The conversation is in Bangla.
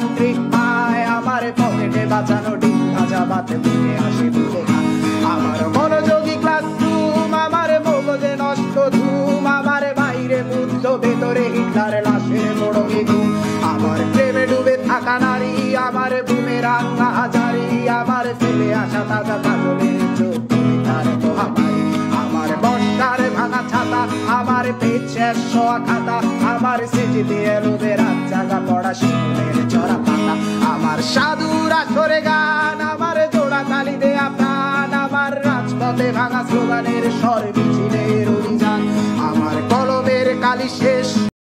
যান্ত্রিক পায়, আমার পকেটে বাঁচানো ডিম ভাজা ভাতে বুকে হাসি বুকে খায়। আমার মনোযোগী ক্লাসরুম, আমার মগজে নষ্ট ধুম, আমার বাইরে বুদ্ধ ভেতরে হিটলার লাশের মোড়কে ঘুম। আমার প্রেমে ডুবে থাকা নারী, আমার বুমেরাং হাজারি, আমার ফেলে আসা তাজা কাজলের চোখ তার মহামারী। আমার বর্ষার ভাঙা ছাতা, আমার পেট শেষ হওয়া খাতা, আমার স্মৃতিতে এলোদের রাত জাগা পড়া শিশুদের চড়া পাতা। আমার সাধুর আসরে গান, আমার জোড়া তালি দেয়া প্রাণ, আমার রাজপথে ভাঙা স্লোগানের স্বর মিছিলের অভিযান। আমার কলমের কালি শেষ,